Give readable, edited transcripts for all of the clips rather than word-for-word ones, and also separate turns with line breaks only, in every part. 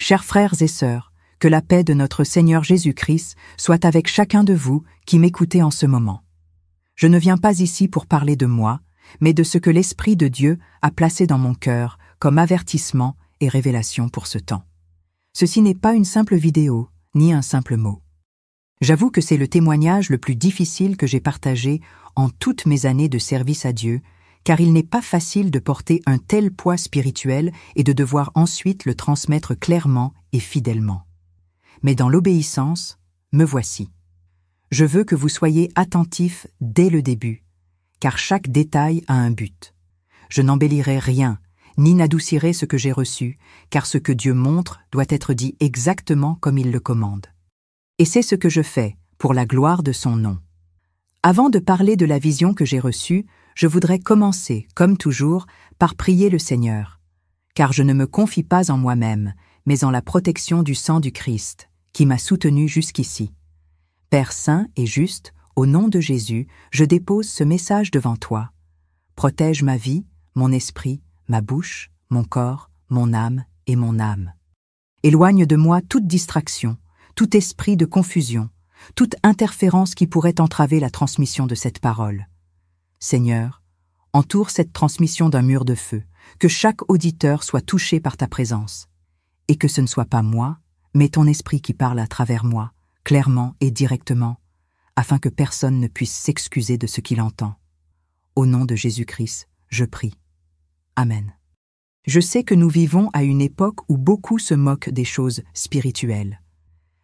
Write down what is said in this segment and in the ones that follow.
Chers frères et sœurs, que la paix de notre Seigneur Jésus-Christ soit avec chacun de vous qui m'écoutez en ce moment. Je ne viens pas ici pour parler de moi, mais de ce que l'Esprit de Dieu a placé dans mon cœur comme avertissement et révélation pour ce temps. Ceci n'est pas une simple vidéo, ni un simple mot. J'avoue que c'est le témoignage le plus difficile que j'ai partagé en toutes mes années de service à Dieu, car il n'est pas facile de porter un tel poids spirituel et de devoir ensuite le transmettre clairement et fidèlement. Mais dans l'obéissance, me voici. Je veux que vous soyez attentifs dès le début, car chaque détail a un but. Je n'embellirai rien, ni n'adoucirai ce que j'ai reçu, car ce que Dieu montre doit être dit exactement comme il le commande. Et c'est ce que je fais, pour la gloire de son nom. Avant de parler de la vision que j'ai reçue, je voudrais commencer, comme toujours, par prier le Seigneur, car je ne me confie pas en moi-même, mais en la protection du sang du Christ, qui m'a soutenu jusqu'ici. Père saint et juste, au nom de Jésus, je dépose ce message devant toi. Protège ma vie, mon esprit, ma bouche, mon corps, mon âme et mon âme. Éloigne de moi toute distraction, tout esprit de confusion, toute interférence qui pourrait entraver la transmission de cette parole. Seigneur, entoure cette transmission d'un mur de feu, que chaque auditeur soit touché par ta présence, et que ce ne soit pas moi, mais ton esprit qui parle à travers moi, clairement et directement, afin que personne ne puisse s'excuser de ce qu'il entend. Au nom de Jésus-Christ, je prie. Amen. Je sais que nous vivons à une époque où beaucoup se moquent des choses spirituelles.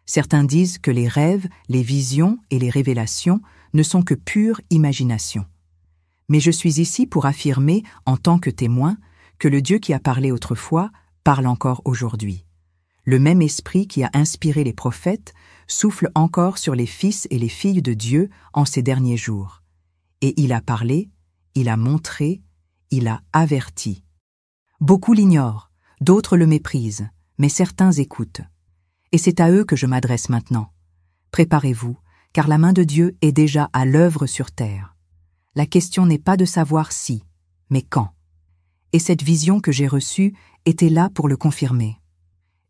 Certains disent que les rêves, les visions et les révélations ne sont que pure imagination. Mais je suis ici pour affirmer, en tant que témoin, que le Dieu qui a parlé autrefois parle encore aujourd'hui. Le même esprit qui a inspiré les prophètes souffle encore sur les fils et les filles de Dieu en ces derniers jours. Et il a parlé, il a montré, il a averti. Beaucoup l'ignorent, d'autres le méprisent, mais certains écoutent. Et c'est à eux que je m'adresse maintenant. Préparez-vous, car la main de Dieu est déjà à l'œuvre sur terre. La question n'est pas de savoir si, mais quand. Et cette vision que j'ai reçue était là pour le confirmer.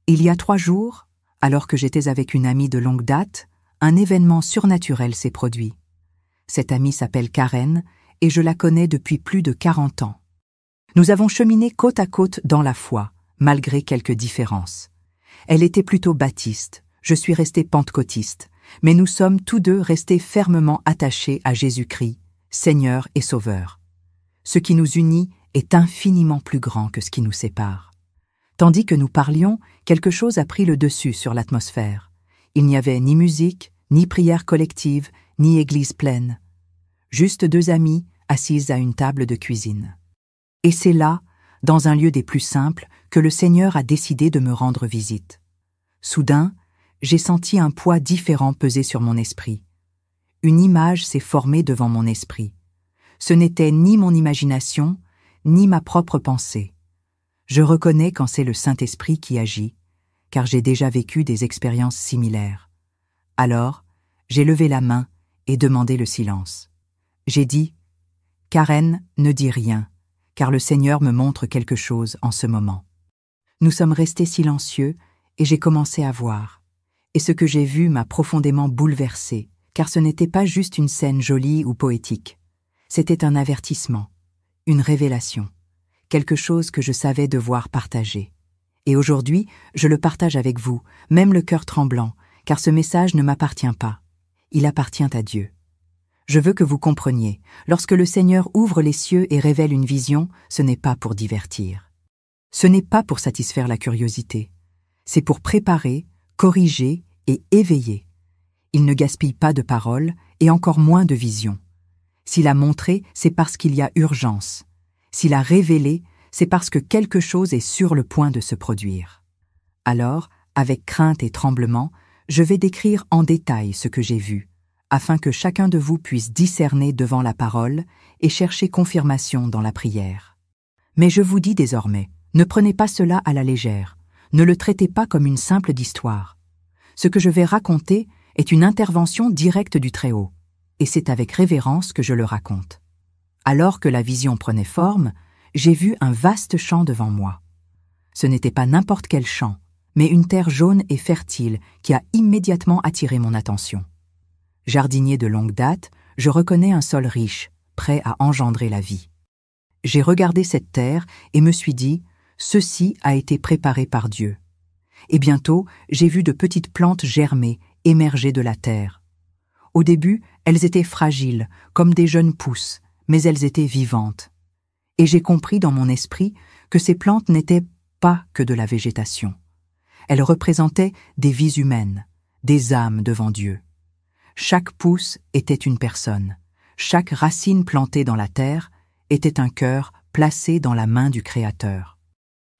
Il y a 3 jours, alors que j'étais avec une amie de longue date, un événement surnaturel s'est produit. Cette amie s'appelle Karen et je la connais depuis plus de 40 ans. Nous avons cheminé côte à côte dans la foi, malgré quelques différences. Elle était plutôt baptiste, je suis resté pentecôtiste, mais nous sommes tous deux restés fermement attachés à Jésus-Christ, Seigneur et Sauveur. Ce qui nous unit est infiniment plus grand que ce qui nous sépare. Tandis que nous parlions, quelque chose a pris le dessus sur l'atmosphère. Il n'y avait ni musique, ni prière collective, ni église pleine. Juste 2 amis assises à une table de cuisine. Et c'est là, dans un lieu des plus simples, que le Seigneur a décidé de me rendre visite. Soudain, j'ai senti un poids différent peser sur mon esprit. Une image s'est formée devant mon esprit. Ce n'était ni mon imagination, ni ma propre pensée. Je reconnais quand c'est le Saint-Esprit qui agit, car j'ai déjà vécu des expériences similaires. Alors, j'ai levé la main et demandé le silence. J'ai dit « Karen, ne dis rien, car le Seigneur me montre quelque chose en ce moment. » Nous sommes restés silencieux et j'ai commencé à voir. Et ce que j'ai vu m'a profondément bouleversé, car ce n'était pas juste une scène jolie ou poétique. C'était un avertissement, une révélation, quelque chose que je savais devoir partager. Et aujourd'hui, je le partage avec vous, même le cœur tremblant, car ce message ne m'appartient pas. Il appartient à Dieu. Je veux que vous compreniez, lorsque le Seigneur ouvre les cieux et révèle une vision, ce n'est pas pour divertir. Ce n'est pas pour satisfaire la curiosité. C'est pour préparer, corriger et éveiller. Il ne gaspille pas de paroles et encore moins de visions. S'il a montré, c'est parce qu'il y a urgence. S'il a révélé, c'est parce que quelque chose est sur le point de se produire. Alors, avec crainte et tremblement, je vais décrire en détail ce que j'ai vu, afin que chacun de vous puisse discerner devant la parole et chercher confirmation dans la prière. Mais je vous dis désormais, ne prenez pas cela à la légère, ne le traitez pas comme une simple histoire. Ce que je vais raconter est une intervention directe du Très-Haut, et c'est avec révérence que je le raconte. Alors que la vision prenait forme, j'ai vu un vaste champ devant moi. Ce n'était pas n'importe quel champ, mais une terre jaune et fertile qui a immédiatement attiré mon attention. Jardinier de longue date, je reconnais un sol riche, prêt à engendrer la vie. J'ai regardé cette terre et me suis dit, ceci a été préparé par Dieu. Et bientôt, j'ai vu de petites plantes germer, émerger de la terre. Au début, elles étaient fragiles, comme des jeunes pousses, mais elles étaient vivantes. Et j'ai compris dans mon esprit que ces plantes n'étaient pas que de la végétation. Elles représentaient des vies humaines, des âmes devant Dieu. Chaque pousse était une personne. Chaque racine plantée dans la terre était un cœur placé dans la main du Créateur.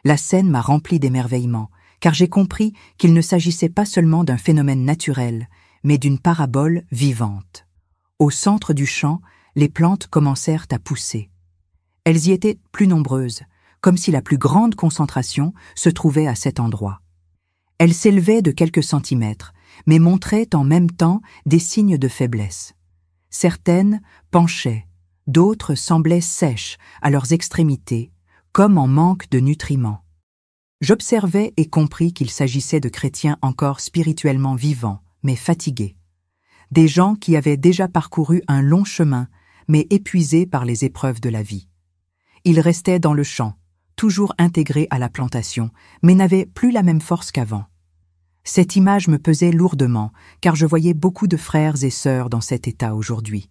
La scène m'a rempli d'émerveillement, car j'ai compris qu'il ne s'agissait pas seulement d'un phénomène naturel, mais d'une parabole vivante. Au centre du champ, les plantes commencèrent à pousser. Elles y étaient plus nombreuses, comme si la plus grande concentration se trouvait à cet endroit. Elles s'élevaient de quelques centimètres, mais montraient en même temps des signes de faiblesse. Certaines penchaient, d'autres semblaient sèches à leurs extrémités, comme en manque de nutriments. J'observai et compris qu'il s'agissait de chrétiens encore spirituellement vivants, mais fatigués. Des gens qui avaient déjà parcouru un long chemin, mais épuisés par les épreuves de la vie. Ils restaient dans le champ, toujours intégrés à la plantation, mais n'avaient plus la même force qu'avant. Cette image me pesait lourdement, car je voyais beaucoup de frères et sœurs dans cet état aujourd'hui,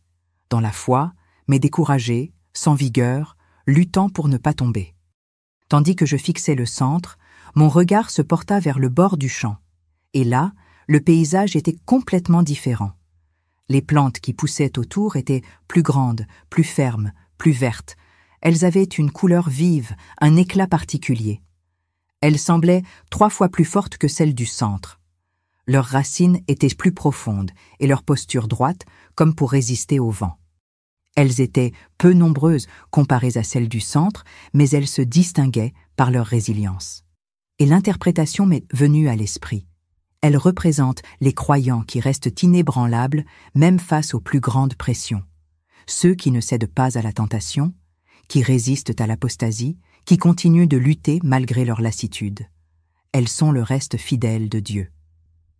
dans la foi, mais découragés, sans vigueur, luttant pour ne pas tomber. Tandis que je fixais le centre, mon regard se porta vers le bord du champ. Et là, le paysage était complètement différent. Les plantes qui poussaient autour étaient plus grandes, plus fermes, plus vertes. Elles avaient une couleur vive, un éclat particulier. Elles semblaient 3 fois plus fortes que celles du centre. Leurs racines étaient plus profondes et leur posture droite, comme pour résister au vent. Elles étaient peu nombreuses comparées à celles du centre, mais elles se distinguaient par leur résilience. Et l'interprétation m'est venue à l'esprit. Elles représentent les croyants qui restent inébranlables même face aux plus grandes pressions. Ceux qui ne cèdent pas à la tentation, qui résistent à l'apostasie, qui continuent de lutter malgré leur lassitude. Elles sont le reste fidèle de Dieu.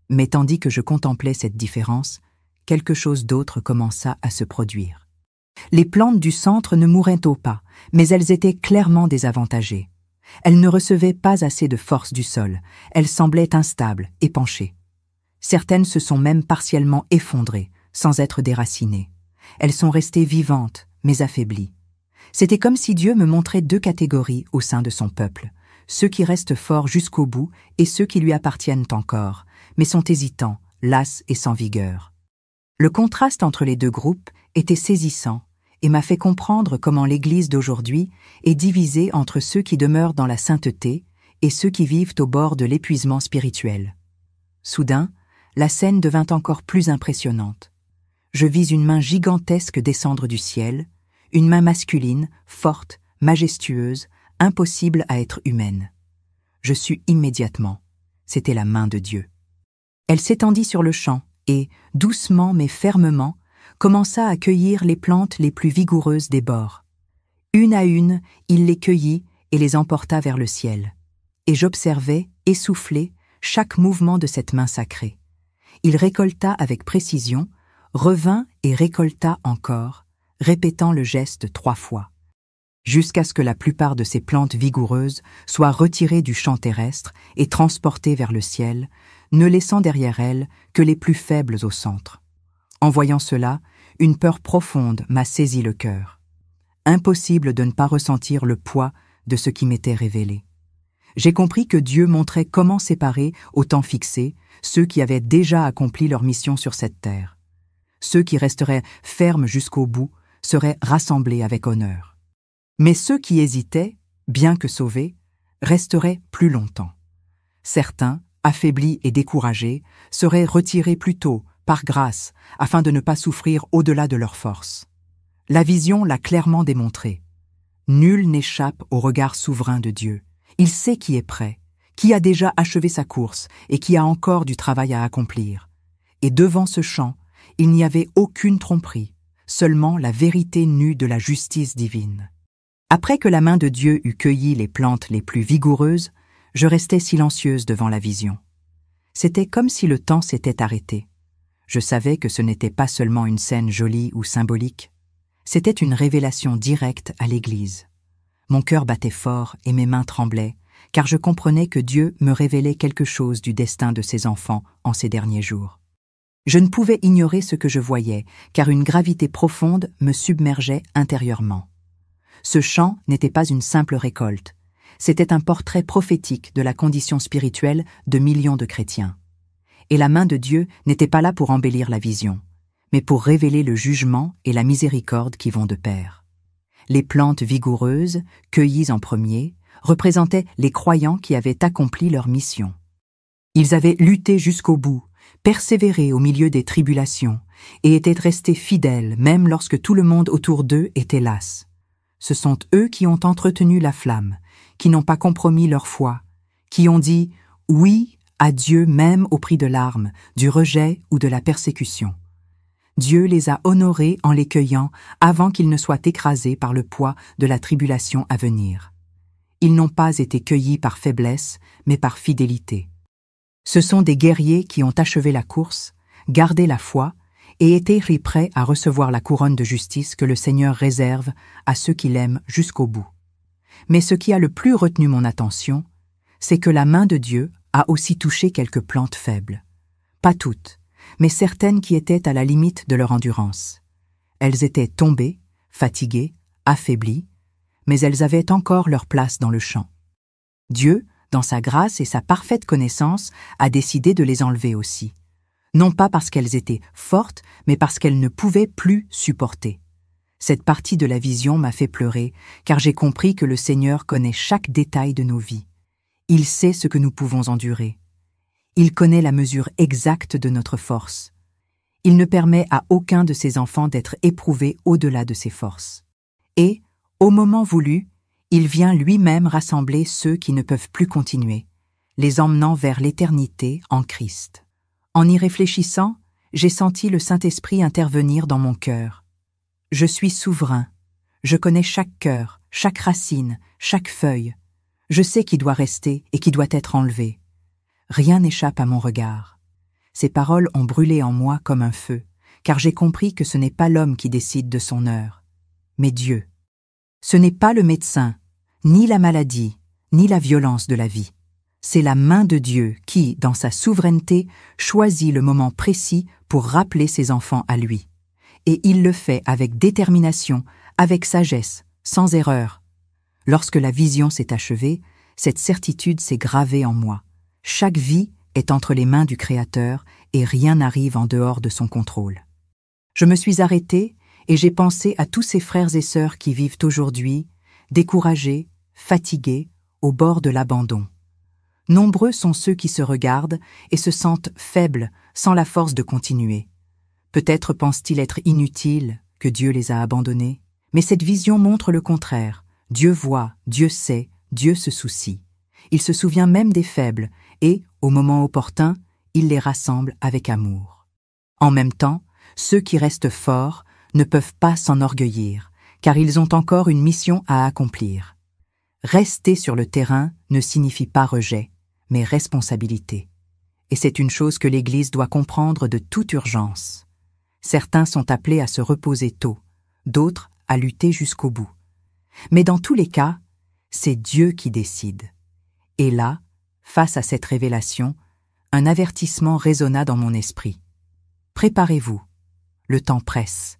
Mais tandis que je contemplais cette différence, quelque chose d'autre commença à se produire. Les plantes du centre ne mouraient pas, mais elles étaient clairement désavantagées. Elles ne recevaient pas assez de force du sol, elles semblaient instables, épanchées. Certaines se sont même partiellement effondrées, sans être déracinées. Elles sont restées vivantes, mais affaiblies. C'était comme si Dieu me montrait 2 catégories au sein de son peuple, ceux qui restent forts jusqu'au bout et ceux qui lui appartiennent encore, mais sont hésitants, lasses et sans vigueur. Le contraste entre les 2 groupes était saisissant et m'a fait comprendre comment l'Église d'aujourd'hui est divisée entre ceux qui demeurent dans la sainteté et ceux qui vivent au bord de l'épuisement spirituel. Soudain, la scène devint encore plus impressionnante. Je vis une main gigantesque descendre du ciel, une main masculine, forte, majestueuse, impossible à être humaine. Je sus immédiatement. C'était la main de Dieu. Elle s'étendit sur le champ et, doucement mais fermement, commença à cueillir les plantes les plus vigoureuses des bords. Une à une, il les cueillit et les emporta vers le ciel. Et j'observais, essoufflé, chaque mouvement de cette main sacrée. Il récolta avec précision, revint et récolta encore, répétant le geste 3 fois, jusqu'à ce que la plupart de ces plantes vigoureuses soient retirées du champ terrestre et transportées vers le ciel, ne laissant derrière elles que les plus faibles au centre. En voyant cela, une peur profonde m'a saisi le cœur. Impossible de ne pas ressentir le poids de ce qui m'était révélé. J'ai compris que Dieu montrait comment séparer, au temps fixé, ceux qui avaient déjà accompli leur mission sur cette terre. Ceux qui resteraient fermes jusqu'au bout seraient rassemblés avec honneur. Mais ceux qui hésitaient, bien que sauvés, resteraient plus longtemps. Certains, affaiblis et découragés, seraient retirés plus tôt, par grâce, afin de ne pas souffrir au-delà de leurs forces. La vision l'a clairement démontré. Nul n'échappe au regard souverain de Dieu. Il sait qui est prêt, qui a déjà achevé sa course et qui a encore du travail à accomplir. Et devant ce champ, il n'y avait aucune tromperie, seulement la vérité nue de la justice divine. Après que la main de Dieu eut cueilli les plantes les plus vigoureuses, Je restais silencieuse devant la vision. C'était comme si le temps s'était arrêté. Je savais que ce n'était pas seulement une scène jolie ou symbolique. C'était une révélation directe à l'Église. Mon cœur battait fort et mes mains tremblaient, car je comprenais que Dieu me révélait quelque chose du destin de ses enfants en ces derniers jours. Je ne pouvais ignorer ce que je voyais, car une gravité profonde me submergeait intérieurement. Ce chant n'était pas une simple récolte, c'était un portrait prophétique de la condition spirituelle de millions de chrétiens. Et la main de Dieu n'était pas là pour embellir la vision, mais pour révéler le jugement et la miséricorde qui vont de pair. Les plantes vigoureuses, cueillies en premier, représentaient les croyants qui avaient accompli leur mission. Ils avaient lutté jusqu'au bout, persévéré au milieu des tribulations, et étaient restés fidèles même lorsque tout le monde autour d'eux était las. Ce sont eux qui ont entretenu la flamme, qui n'ont pas compromis leur foi, qui ont dit « oui » à Dieu même au prix de larmes, du rejet ou de la persécution. Dieu les a honorés en les cueillant avant qu'ils ne soient écrasés par le poids de la tribulation à venir. Ils n'ont pas été cueillis par faiblesse, mais par fidélité. Ce sont des guerriers qui ont achevé la course, gardé la foi et été prêts à recevoir la couronne de justice que le Seigneur réserve à ceux qui l'aiment jusqu'au bout. Mais ce qui a le plus retenu mon attention, c'est que la main de Dieu a aussi touché quelques plantes faibles. Pas toutes, mais certaines qui étaient à la limite de leur endurance. Elles étaient tombées, fatiguées, affaiblies, mais elles avaient encore leur place dans le champ. Dieu, dans sa grâce et sa parfaite connaissance, a décidé de les enlever aussi. Non pas parce qu'elles étaient fortes, mais parce qu'elles ne pouvaient plus supporter. Cette partie de la vision m'a fait pleurer, car j'ai compris que le Seigneur connaît chaque détail de nos vies. Il sait ce que nous pouvons endurer. Il connaît la mesure exacte de notre force. Il ne permet à aucun de ses enfants d'être éprouvé au-delà de ses forces. Et, au moment voulu, il vient lui-même rassembler ceux qui ne peuvent plus continuer, les emmenant vers l'éternité en Christ. En y réfléchissant, j'ai senti le Saint-Esprit intervenir dans mon cœur. Je suis souverain. Je connais chaque cœur, chaque racine, chaque feuille. Je sais qui doit rester et qui doit être enlevé. Rien n'échappe à mon regard. Ces paroles ont brûlé en moi comme un feu, car j'ai compris que ce n'est pas l'homme qui décide de son heure, mais Dieu. Ce n'est pas le médecin, ni la maladie, ni la violence de la vie. C'est la main de Dieu qui, dans sa souveraineté, choisit le moment précis pour rappeler ses enfants à lui. Et il le fait avec détermination, avec sagesse, sans erreur. Lorsque la vision s'est achevée, cette certitude s'est gravée en moi. Chaque vie est entre les mains du Créateur et rien n'arrive en dehors de son contrôle. Je me suis arrêtée et j'ai pensé à tous ces frères et sœurs qui vivent aujourd'hui, découragés, fatigués, au bord de l'abandon. Nombreux sont ceux qui se regardent et se sentent faibles, sans la force de continuer. Peut-être pensent-ils être inutiles, que Dieu les a abandonnés, mais cette vision montre le contraire. Dieu voit, Dieu sait, Dieu se soucie. Il se souvient même des faibles et, au moment opportun, il les rassemble avec amour. En même temps, ceux qui restent forts ne peuvent pas s'enorgueillir, car ils ont encore une mission à accomplir. Rester sur le terrain ne signifie pas rejet, mais responsabilité. Et c'est une chose que l'Église doit comprendre de toute urgence. Certains sont appelés à se reposer tôt, d'autres à lutter jusqu'au bout. Mais dans tous les cas, c'est Dieu qui décide. Et là, face à cette révélation, un avertissement résonna dans mon esprit. Préparez-vous, le temps presse.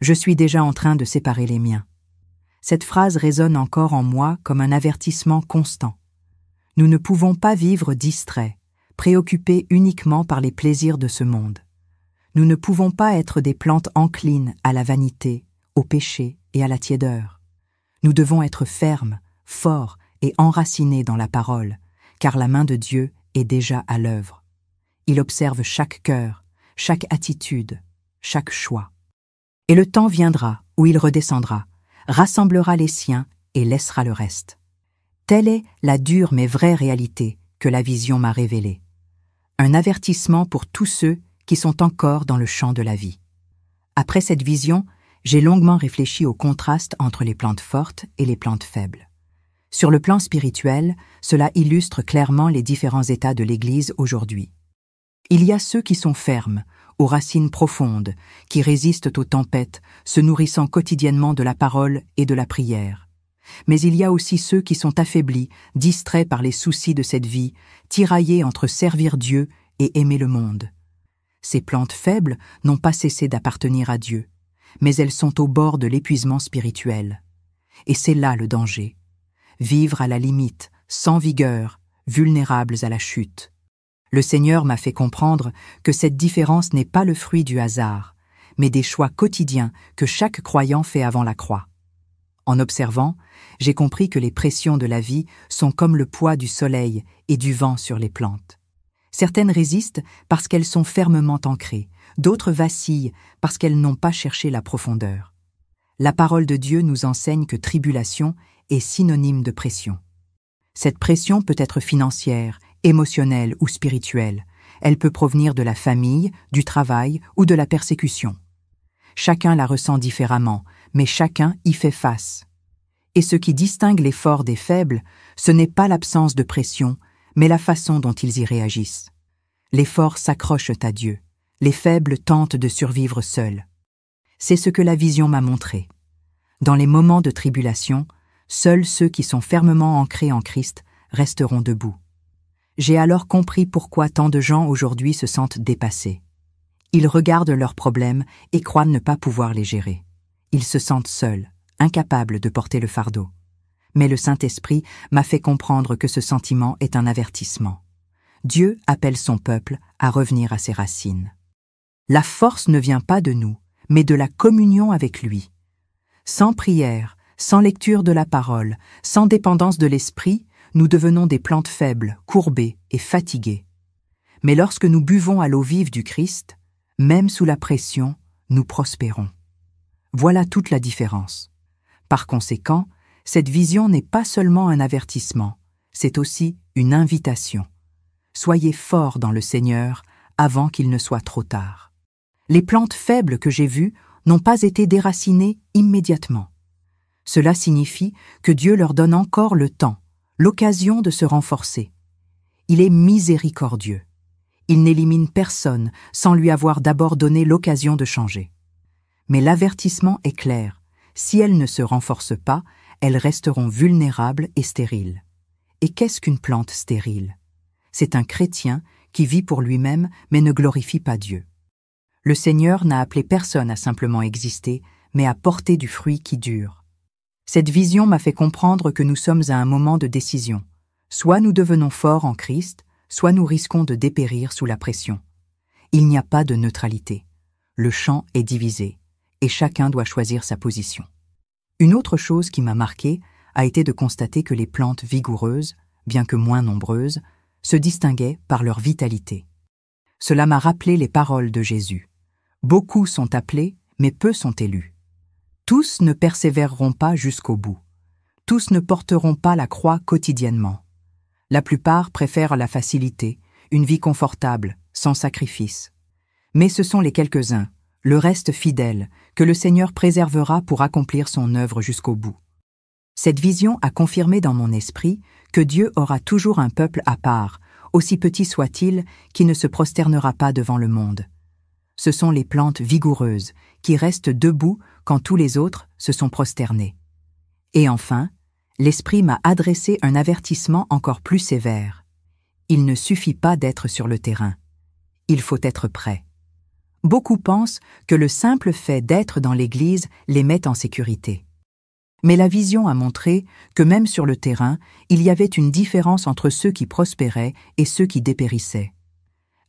Je suis déjà en train de séparer les miens. Cette phrase résonne encore en moi comme un avertissement constant. Nous ne pouvons pas vivre distraits, préoccupés uniquement par les plaisirs de ce monde. Nous ne pouvons pas être des plantes enclines à la vanité, au péché et à la tiédeur. Nous devons être fermes, forts et enracinés dans la parole, car la main de Dieu est déjà à l'œuvre. Il observe chaque cœur, chaque attitude, chaque choix. Et le temps viendra où il redescendra, rassemblera les siens et laissera le reste. Telle est la dure mais vraie réalité que la vision m'a révélée. Un avertissement pour tous ceux qui sont encore dans le champ de la vie. Après cette vision, j'ai longuement réfléchi au contraste entre les plantes fortes et les plantes faibles. Sur le plan spirituel, cela illustre clairement les différents états de l'Église aujourd'hui. Il y a ceux qui sont fermes, aux racines profondes, qui résistent aux tempêtes, se nourrissant quotidiennement de la parole et de la prière. Mais il y a aussi ceux qui sont affaiblis, distraits par les soucis de cette vie, tiraillés entre servir Dieu et aimer le monde. Ces plantes faibles n'ont pas cessé d'appartenir à Dieu, mais elles sont au bord de l'épuisement spirituel. Et c'est là le danger. Vivre à la limite, sans vigueur, vulnérables à la chute. Le Seigneur m'a fait comprendre que cette différence n'est pas le fruit du hasard, mais des choix quotidiens que chaque croyant fait avant la croix. En observant, j'ai compris que les pressions de la vie sont comme le poids du soleil et du vent sur les plantes. Certaines résistent parce qu'elles sont fermement ancrées, d'autres vacillent parce qu'elles n'ont pas cherché la profondeur. La parole de Dieu nous enseigne que tribulation est synonyme de pression. Cette pression peut être financière, émotionnelle ou spirituelle. Elle peut provenir de la famille, du travail ou de la persécution. Chacun la ressent différemment, mais chacun y fait face. Et ce qui distingue les forts des faibles, ce n'est pas l'absence de pression, mais la façon dont ils y réagissent. Les forts s'accrochent à Dieu, les faibles tentent de survivre seuls. C'est ce que la vision m'a montré. Dans les moments de tribulation, seuls ceux qui sont fermement ancrés en Christ resteront debout. J'ai alors compris pourquoi tant de gens aujourd'hui se sentent dépassés. Ils regardent leurs problèmes et croient ne pas pouvoir les gérer. Ils se sentent seuls, incapables de porter le fardeau. Mais le Saint-Esprit m'a fait comprendre que ce sentiment est un avertissement. Dieu appelle son peuple à revenir à ses racines. La force ne vient pas de nous, mais de la communion avec lui. Sans prière, sans lecture de la parole, sans dépendance de l'esprit, nous devenons des plantes faibles, courbées et fatiguées. Mais lorsque nous buvons à l'eau vive du Christ, même sous la pression, nous prospérons. Voilà toute la différence. Par conséquent, cette vision n'est pas seulement un avertissement, c'est aussi une invitation. Soyez forts dans le Seigneur avant qu'il ne soit trop tard. Les plantes faibles que j'ai vues n'ont pas été déracinées immédiatement. Cela signifie que Dieu leur donne encore le temps, l'occasion de se renforcer. Il est miséricordieux. Il n'élimine personne sans lui avoir d'abord donné l'occasion de changer. Mais l'avertissement est clair. Si elles ne se renforcent pas, elles resteront vulnérables et stériles. Et qu'est-ce qu'une plante stérile? C'est un chrétien qui vit pour lui-même mais ne glorifie pas Dieu. Le Seigneur n'a appelé personne à simplement exister, mais à porter du fruit qui dure. Cette vision m'a fait comprendre que nous sommes à un moment de décision. Soit nous devenons forts en Christ, soit nous risquons de dépérir sous la pression. Il n'y a pas de neutralité. Le champ est divisé, et chacun doit choisir sa position. Une autre chose qui m'a marqué a été de constater que les plantes vigoureuses, bien que moins nombreuses, se distinguaient par leur vitalité. Cela m'a rappelé les paroles de Jésus. Beaucoup sont appelés, mais peu sont élus. Tous ne persévéreront pas jusqu'au bout. Tous ne porteront pas la croix quotidiennement. La plupart préfèrent la facilité, une vie confortable, sans sacrifice. Mais ce sont les quelques-uns, le reste fidèle, que le Seigneur préservera pour accomplir son œuvre jusqu'au bout. Cette vision a confirmé dans mon esprit que Dieu aura toujours un peuple à part, aussi petit soit-il, qui ne se prosternera pas devant le monde. Ce sont les plantes vigoureuses, qui restent debout quand tous les autres se sont prosternés. Et enfin, l'Esprit m'a adressé un avertissement encore plus sévère. Il ne suffit pas d'être sur le terrain. Il faut être prêt. Beaucoup pensent que le simple fait d'être dans l'Église les met en sécurité. Mais la vision a montré que même sur le terrain, il y avait une différence entre ceux qui prospéraient et ceux qui dépérissaient.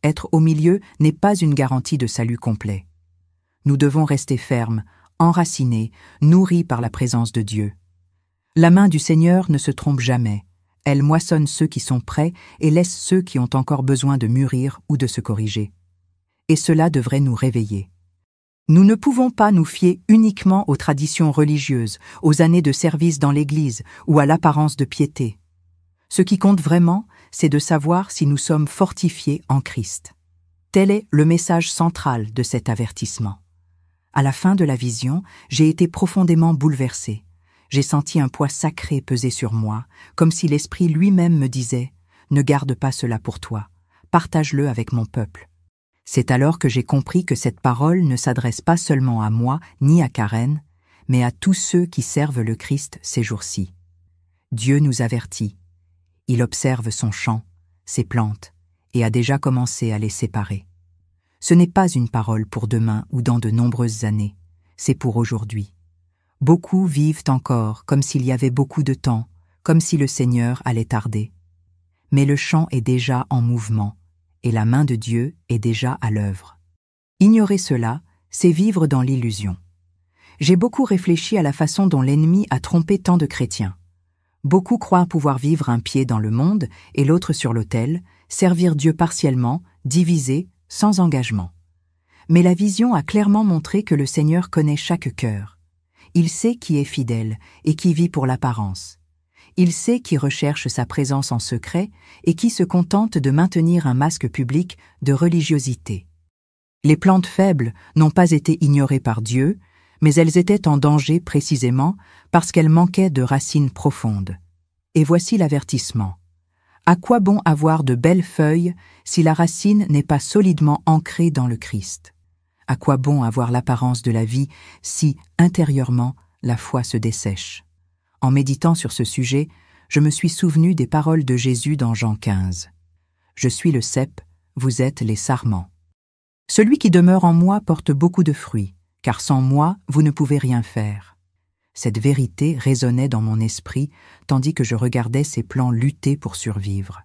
Être au milieu n'est pas une garantie de salut complet. Nous devons rester fermes, enracinés, nourris par la présence de Dieu. La main du Seigneur ne se trompe jamais. Elle moissonne ceux qui sont prêts et laisse ceux qui ont encore besoin de mûrir ou de se corriger. Et cela devrait nous réveiller. Nous ne pouvons pas nous fier uniquement aux traditions religieuses, aux années de service dans l'Église ou à l'apparence de piété. Ce qui compte vraiment, c'est de savoir si nous sommes fortifiés en Christ. Tel est le message central de cet avertissement. À la fin de la vision, j'ai été profondément bouleversé. J'ai senti un poids sacré peser sur moi, comme si l'Esprit lui-même me disait « Ne garde pas cela pour toi, partage-le avec mon peuple ». C'est alors que j'ai compris que cette parole ne s'adresse pas seulement à moi ni à Karen, mais à tous ceux qui servent le Christ ces jours-ci. Dieu nous avertit. Il observe son champ, ses plantes, et a déjà commencé à les séparer. Ce n'est pas une parole pour demain ou dans de nombreuses années, c'est pour aujourd'hui. Beaucoup vivent encore comme s'il y avait beaucoup de temps, comme si le Seigneur allait tarder. Mais le champ est déjà en mouvement, et la main de Dieu est déjà à l'œuvre. Ignorer cela, c'est vivre dans l'illusion. J'ai beaucoup réfléchi à la façon dont l'ennemi a trompé tant de chrétiens. Beaucoup croient pouvoir vivre un pied dans le monde et l'autre sur l'autel, servir Dieu partiellement, divisé, sans engagement. Mais la vision a clairement montré que le Seigneur connaît chaque cœur. Il sait qui est fidèle et qui vit pour l'apparence. Il sait qui recherche sa présence en secret et qui se contente de maintenir un masque public de religiosité. Les plantes faibles n'ont pas été ignorées par Dieu, mais elles étaient en danger précisément parce qu'elles manquaient de racines profondes. Et voici l'avertissement. À quoi bon avoir de belles feuilles si la racine n'est pas solidement ancrée dans le Christ? À quoi bon avoir l'apparence de la vie si, intérieurement, la foi se dessèche? En méditant sur ce sujet, je me suis souvenu des paroles de Jésus dans Jean 15. « Je suis le cep, vous êtes les sarments. Celui qui demeure en moi porte beaucoup de fruits, car sans moi, vous ne pouvez rien faire. » Cette vérité résonnait dans mon esprit, tandis que je regardais ces plants lutter pour survivre.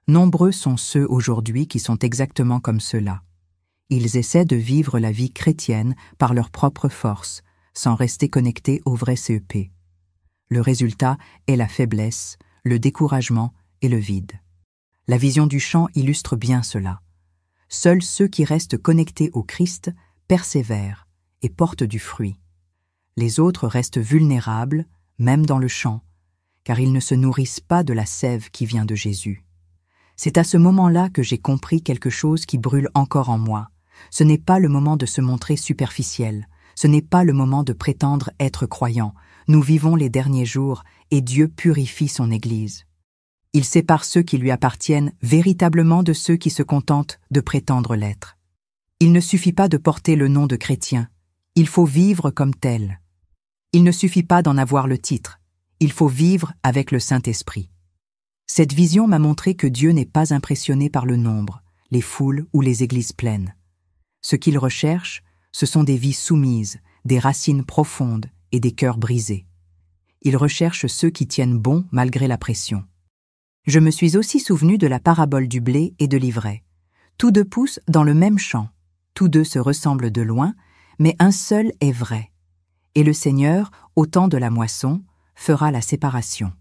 Nombreux sont ceux aujourd'hui qui sont exactement comme ceux-là. Ils essaient de vivre la vie chrétienne par leur propre force, sans rester connectés au vrai CEP. Le résultat est la faiblesse, le découragement et le vide. La vision du champ illustre bien cela. Seuls ceux qui restent connectés au Christ persévèrent et portent du fruit. Les autres restent vulnérables, même dans le champ, car ils ne se nourrissent pas de la sève qui vient de Jésus. C'est à ce moment-là que j'ai compris quelque chose qui brûle encore en moi. Ce n'est pas le moment de se montrer superficiel, ce n'est pas le moment de prétendre être croyant. Nous vivons les derniers jours et Dieu purifie son Église. Il sépare ceux qui lui appartiennent véritablement de ceux qui se contentent de prétendre l'être. Il ne suffit pas de porter le nom de chrétien, il faut vivre comme tel. Il ne suffit pas d'en avoir le titre, il faut vivre avec le Saint-Esprit. Cette vision m'a montré que Dieu n'est pas impressionné par le nombre, les foules ou les églises pleines. Ce qu'il recherche, ce sont des vies soumises, des racines profondes et des cœurs brisés. Il recherche ceux qui tiennent bon malgré la pression. Je me suis aussi souvenu de la parabole du blé et de l'ivraie. Tous deux poussent dans le même champ, tous deux se ressemblent de loin, mais un seul est vrai. Et le Seigneur, au temps de la moisson, fera la séparation.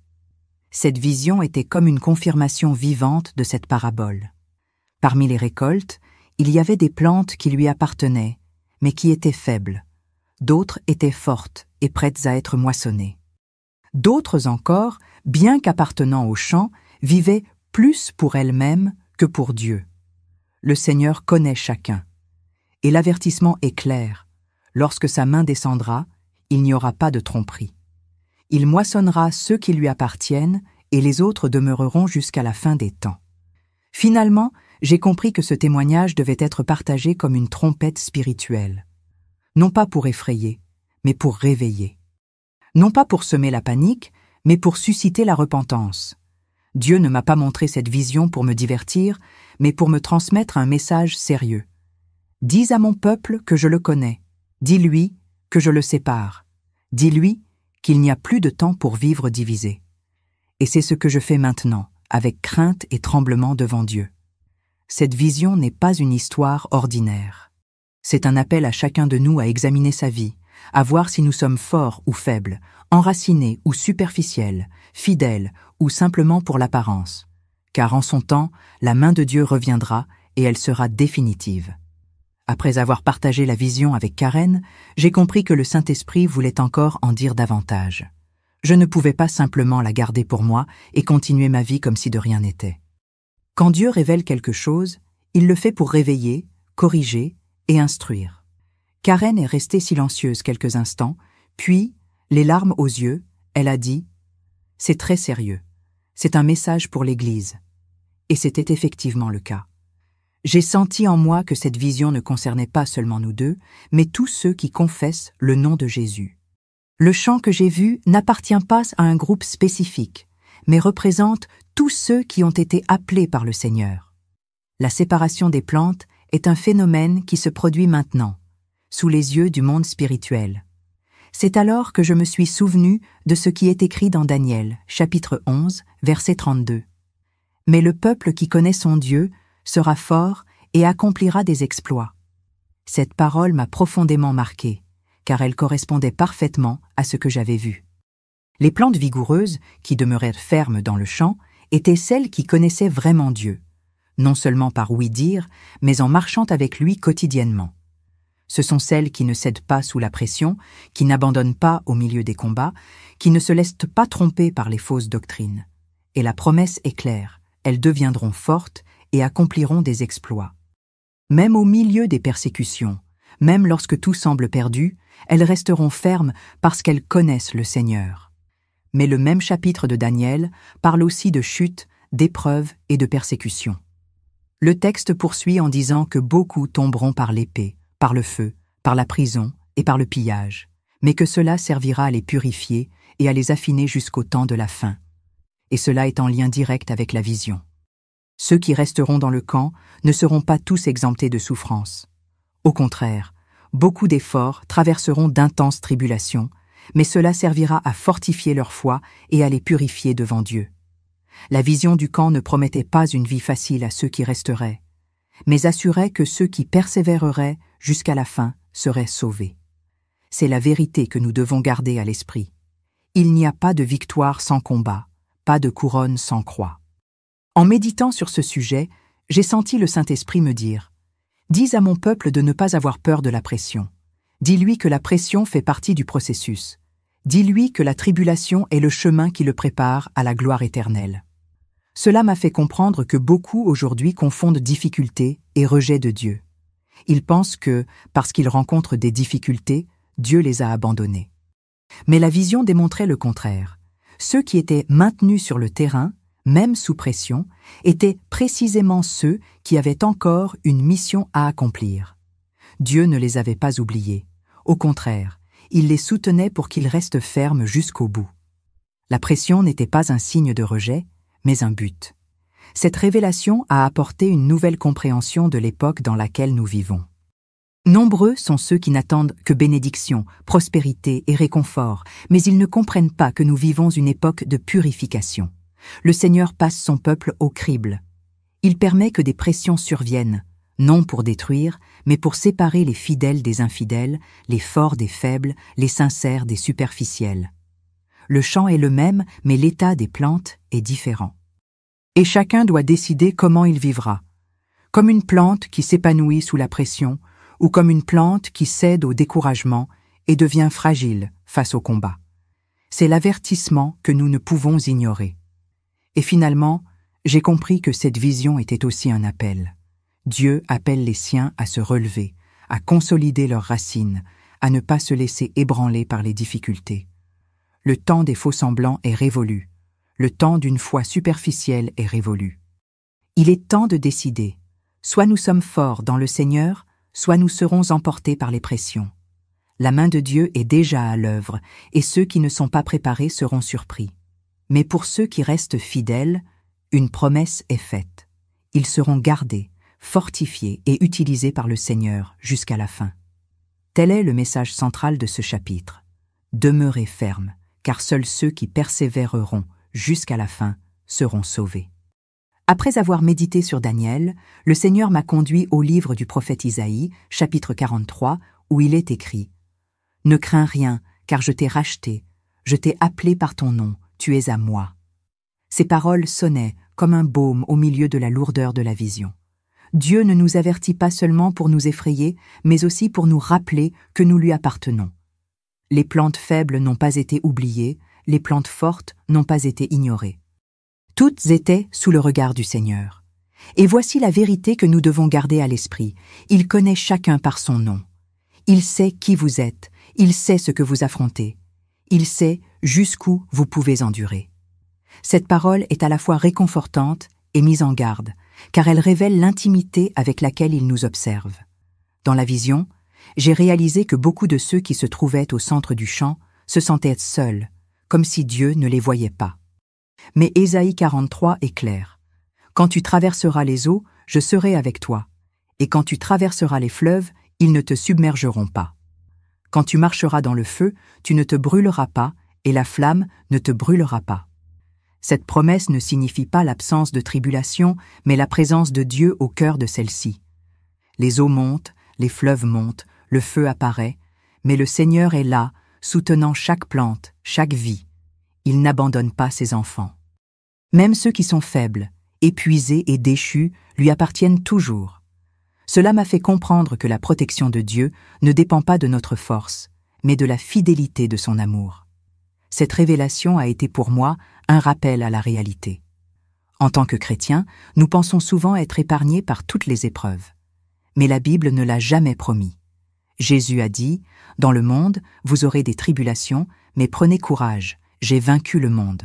Cette vision était comme une confirmation vivante de cette parabole. Parmi les récoltes, il y avait des plantes qui lui appartenaient, mais qui étaient faibles. D'autres étaient fortes et prêtes à être moissonnées. D'autres encore, bien qu'appartenant au champ, vivaient plus pour elles-mêmes que pour Dieu. Le Seigneur connaît chacun. Et l'avertissement est clair. Lorsque sa main descendra, il n'y aura pas de tromperie. Il moissonnera ceux qui lui appartiennent et les autres demeureront jusqu'à la fin des temps. Finalement, j'ai compris que ce témoignage devait être partagé comme une trompette spirituelle. Non pas pour effrayer, mais pour réveiller. Non pas pour semer la panique, mais pour susciter la repentance. Dieu ne m'a pas montré cette vision pour me divertir, mais pour me transmettre un message sérieux. Dis à mon peuple que je le connais. Dis-lui que je le sépare. Dis-lui qu'il n'y a plus de temps pour vivre divisé. Et c'est ce que je fais maintenant, avec crainte et tremblement devant Dieu. Cette vision n'est pas une histoire ordinaire. C'est un appel à chacun de nous à examiner sa vie, à voir si nous sommes forts ou faibles, enracinés ou superficiels, fidèles ou simplement pour l'apparence. Car en son temps, la main de Dieu reviendra et elle sera définitive. Après avoir partagé la vision avec Karen, j'ai compris que le Saint-Esprit voulait encore en dire davantage. Je ne pouvais pas simplement la garder pour moi et continuer ma vie comme si de rien n'était. Quand Dieu révèle quelque chose, il le fait pour réveiller, corriger et instruire. Karen est restée silencieuse quelques instants, puis, les larmes aux yeux, Elle a dit « C'est très sérieux. C'est un message pour l'Église. » Et c'était effectivement le cas. J'ai senti en moi que cette vision ne concernait pas seulement nous deux, mais tous ceux qui confessent le nom de Jésus. Le chant que j'ai vu n'appartient pas à un groupe spécifique, mais représente tous ceux qui ont été appelés par le Seigneur. La séparation des plantes est un phénomène qui se produit maintenant, sous les yeux du monde spirituel. C'est alors que je me suis souvenu de ce qui est écrit dans Daniel, chapitre 11, verset 32. « Mais le peuple qui connaît son Dieu sera fort et accomplira des exploits. » Cette parole m'a profondément marqué, car elle correspondait parfaitement à ce que j'avais vu. Les plantes vigoureuses, qui demeuraient fermes dans le champ, étaient celles qui connaissaient vraiment Dieu, non seulement par ouï-dire, mais en marchant avec lui quotidiennement. Ce sont celles qui ne cèdent pas sous la pression, qui n'abandonnent pas au milieu des combats, qui ne se laissent pas tromper par les fausses doctrines. Et la promesse est claire, elles deviendront fortes et accompliront des exploits. Même au milieu des persécutions, même lorsque tout semble perdu, elles resteront fermes parce qu'elles connaissent le Seigneur. Mais le même chapitre de Daniel parle aussi de chute, d'épreuves et de persécutions. Le texte poursuit en disant que beaucoup tomberont par l'épée, par le feu, par la prison et par le pillage, mais que cela servira à les purifier et à les affiner jusqu'au temps de la fin. Et cela est en lien direct avec la vision. Ceux qui resteront dans le camp ne seront pas tous exemptés de souffrance. Au contraire, beaucoup d'efforts traverseront d'intenses tribulations, mais cela servira à fortifier leur foi et à les purifier devant Dieu. La vision du camp ne promettait pas une vie facile à ceux qui resteraient, mais assurait que ceux qui persévéreraient jusqu'à la fin seraient sauvés. C'est la vérité que nous devons garder à l'esprit. Il n'y a pas de victoire sans combat, pas de couronne sans croix. En méditant sur ce sujet, j'ai senti le Saint-Esprit me dire « Dis à mon peuple de ne pas avoir peur de la pression. Dis-lui que la pression fait partie du processus. Dis-lui que la tribulation est le chemin qui le prépare à la gloire éternelle. » Cela m'a fait comprendre que beaucoup aujourd'hui confondent difficulté et rejet de Dieu. Ils pensent que, parce qu'ils rencontrent des difficultés, Dieu les a abandonnés. Mais la vision démontrait le contraire. Ceux qui étaient maintenus sur le terrain, même sous pression, étaient précisément ceux qui avaient encore une mission à accomplir. Dieu ne les avait pas oubliés. Au contraire, il les soutenait pour qu'ils restent fermes jusqu'au bout. La pression n'était pas un signe de rejet, mais un but. Cette révélation a apporté une nouvelle compréhension de l'époque dans laquelle nous vivons. Nombreux sont ceux qui n'attendent que bénédiction, prospérité et réconfort, mais ils ne comprennent pas que nous vivons une époque de purification. Le Seigneur passe son peuple au crible. Il permet que des pressions surviennent, non pour détruire, mais pour séparer les fidèles des infidèles, les forts des faibles, les sincères des superficiels. Le champ est le même, mais l'état des plantes est différent. Et chacun doit décider comment il vivra, comme une plante qui s'épanouit sous la pression, ou comme une plante qui cède au découragement et devient fragile face au combat. C'est l'avertissement que nous ne pouvons ignorer. Et finalement, j'ai compris que cette vision était aussi un appel. Dieu appelle les siens à se relever, à consolider leurs racines, à ne pas se laisser ébranler par les difficultés. Le temps des faux-semblants est révolu. Le temps d'une foi superficielle est révolu. Il est temps de décider. Soit nous sommes forts dans le Seigneur, soit nous serons emportés par les pressions. La main de Dieu est déjà à l'œuvre, et ceux qui ne sont pas préparés seront surpris. Mais pour ceux qui restent fidèles, une promesse est faite. Ils seront gardés, fortifiés et utilisés par le Seigneur jusqu'à la fin. Tel est le message central de ce chapitre. Demeurez fermes, car seuls ceux qui persévéreront jusqu'à la fin seront sauvés. Après avoir médité sur Daniel, le Seigneur m'a conduit au livre du prophète Isaïe, chapitre 43, où il est écrit « Ne crains rien, car je t'ai racheté, je t'ai appelé par ton nom, tu es à moi. » Ces paroles sonnaient comme un baume au milieu de la lourdeur de la vision. Dieu ne nous avertit pas seulement pour nous effrayer, mais aussi pour nous rappeler que nous lui appartenons. Les plantes faibles n'ont pas été oubliées, les plantes fortes n'ont pas été ignorées. Toutes étaient sous le regard du Seigneur. Et voici la vérité que nous devons garder à l'esprit. Il connaît chacun par son nom. Il sait qui vous êtes, il sait ce que vous affrontez. Il sait jusqu'où vous pouvez endurer. Cette parole est à la fois réconfortante et mise en garde, car elle révèle l'intimité avec laquelle il nous observe. Dans la vision, j'ai réalisé que beaucoup de ceux qui se trouvaient au centre du champ se sentaient seuls, comme si Dieu ne les voyait pas. Mais Ésaïe 43 est clair. Quand tu traverseras les eaux, je serai avec toi, et quand tu traverseras les fleuves, ils ne te submergeront pas. Quand tu marcheras dans le feu, tu ne te brûleras pas, et la flamme ne te brûlera pas. Cette promesse ne signifie pas l'absence de tribulation, mais la présence de Dieu au cœur de celle-ci. Les eaux montent, les fleuves montent, le feu apparaît, mais le Seigneur est là, soutenant chaque plante, chaque vie. Il n'abandonne pas ses enfants. Même ceux qui sont faibles, épuisés et déchus, lui appartiennent toujours. Cela m'a fait comprendre que la protection de Dieu ne dépend pas de notre force, mais de la fidélité de son amour. Cette révélation a été pour moi un rappel à la réalité. En tant que chrétiens, nous pensons souvent être épargnés par toutes les épreuves. Mais la Bible ne l'a jamais promis. Jésus a dit « Dans le monde, vous aurez des tribulations, mais prenez courage, j'ai vaincu le monde. »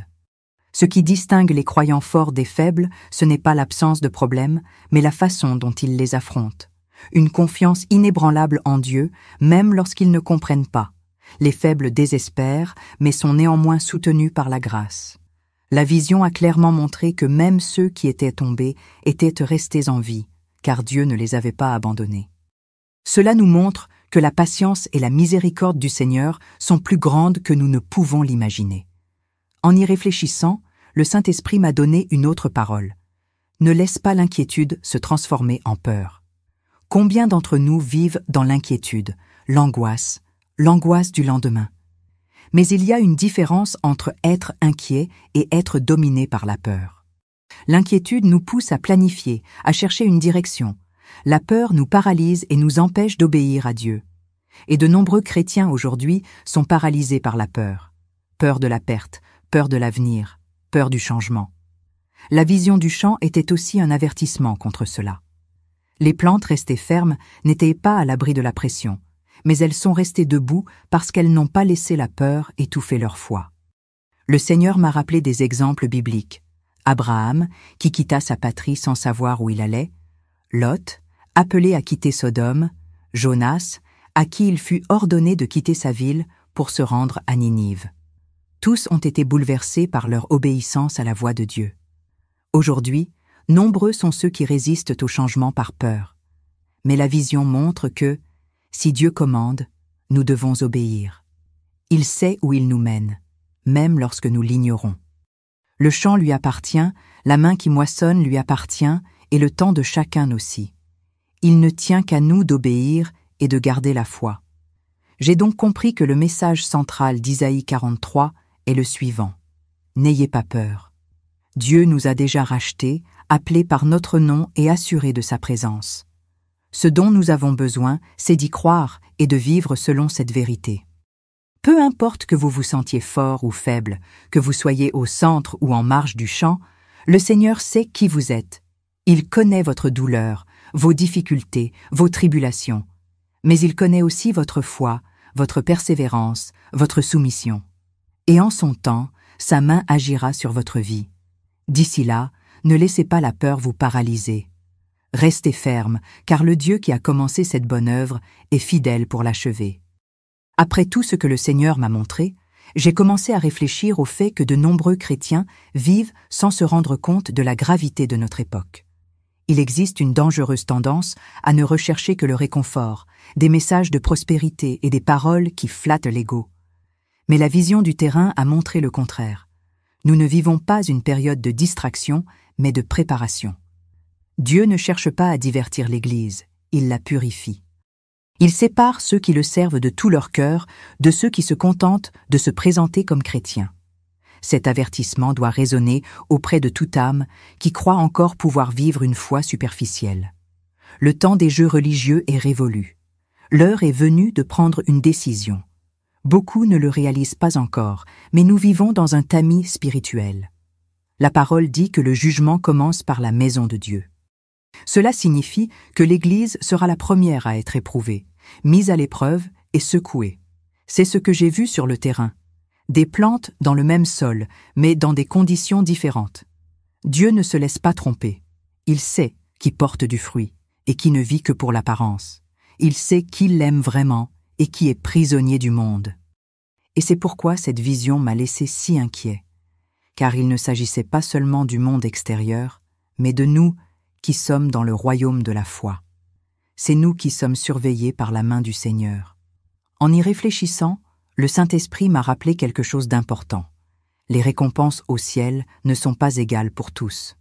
Ce qui distingue les croyants forts des faibles, ce n'est pas l'absence de problèmes, mais la façon dont ils les affrontent. Une confiance inébranlable en Dieu, même lorsqu'ils ne comprennent pas. Les faibles désespèrent, mais sont néanmoins soutenus par la grâce. La vision a clairement montré que même ceux qui étaient tombés étaient restés en vie, car Dieu ne les avait pas abandonnés. Cela nous montre que la patience et la miséricorde du Seigneur sont plus grandes que nous ne pouvons l'imaginer. En y réfléchissant, le Saint-Esprit m'a donné une autre parole. Ne laisse pas l'inquiétude se transformer en peur. Combien d'entre nous vivent dans l'inquiétude, l'angoisse du lendemain? Mais il y a une différence entre être inquiet et être dominé par la peur. L'inquiétude nous pousse à planifier, à chercher une direction. La peur nous paralyse et nous empêche d'obéir à Dieu. Et de nombreux chrétiens aujourd'hui sont paralysés par la peur. Peur de la perte, peur de l'avenir, peur du changement. La vision du champ était aussi un avertissement contre cela. Les plantes restées fermes n'étaient pas à l'abri de la pression, mais elles sont restées debout parce qu'elles n'ont pas laissé la peur étouffer leur foi. Le Seigneur m'a rappelé des exemples bibliques. Abraham, qui quitta sa patrie sans savoir où il allait, Lot, appelé à quitter Sodome, Jonas, à qui il fut ordonné de quitter sa ville pour se rendre à Ninive. Tous ont été bouleversés par leur obéissance à la voix de Dieu. Aujourd'hui, nombreux sont ceux qui résistent au changement par peur. Mais la vision montre que, si Dieu commande, nous devons obéir. Il sait où il nous mène, même lorsque nous l'ignorons. Le champ lui appartient, la main qui moissonne lui appartient, et le temps de chacun aussi. Il ne tient qu'à nous d'obéir et de garder la foi. J'ai donc compris que le message central d'Isaïe 43 est le suivant. N'ayez pas peur. Dieu nous a déjà rachetés, appelés par notre nom et assurés de sa présence. Ce dont nous avons besoin, c'est d'y croire et de vivre selon cette vérité. Peu importe que vous vous sentiez fort ou faible, que vous soyez au centre ou en marge du champ, le Seigneur sait qui vous êtes. Il connaît votre douleur, vos difficultés, vos tribulations. Mais il connaît aussi votre foi, votre persévérance, votre soumission. Et en son temps, sa main agira sur votre vie. D'ici là, ne laissez pas la peur vous paralyser. Restez ferme, car le Dieu qui a commencé cette bonne œuvre est fidèle pour l'achever. Après tout ce que le Seigneur m'a montré, j'ai commencé à réfléchir au fait que de nombreux chrétiens vivent sans se rendre compte de la gravité de notre époque. Il existe une dangereuse tendance à ne rechercher que le réconfort, des messages de prospérité et des paroles qui flattent l'ego. Mais la vision du terrain a montré le contraire. Nous ne vivons pas une période de distraction, mais de préparation. Dieu ne cherche pas à divertir l'Église, il la purifie. Il sépare ceux qui le servent de tout leur cœur de ceux qui se contentent de se présenter comme chrétiens. Cet avertissement doit résonner auprès de toute âme qui croit encore pouvoir vivre une foi superficielle. Le temps des jeux religieux est révolu. L'heure est venue de prendre une décision. Beaucoup ne le réalisent pas encore, mais nous vivons dans un tamis spirituel. La parole dit que le jugement commence par la maison de Dieu. Cela signifie que l'Église sera la première à être éprouvée, mise à l'épreuve et secouée. C'est ce que j'ai vu sur le terrain. Des plantes dans le même sol, mais dans des conditions différentes. Dieu ne se laisse pas tromper. Il sait qui porte du fruit et qui ne vit que pour l'apparence. Il sait qui l'aime vraiment et qui est prisonnier du monde. Et c'est pourquoi cette vision m'a laissé si inquiet, car il ne s'agissait pas seulement du monde extérieur, mais de nous qui sommes dans le royaume de la foi. C'est nous qui sommes surveillés par la main du Seigneur. En y réfléchissant, le Saint-Esprit m'a rappelé quelque chose d'important. Les récompenses au ciel ne sont pas égales pour tous.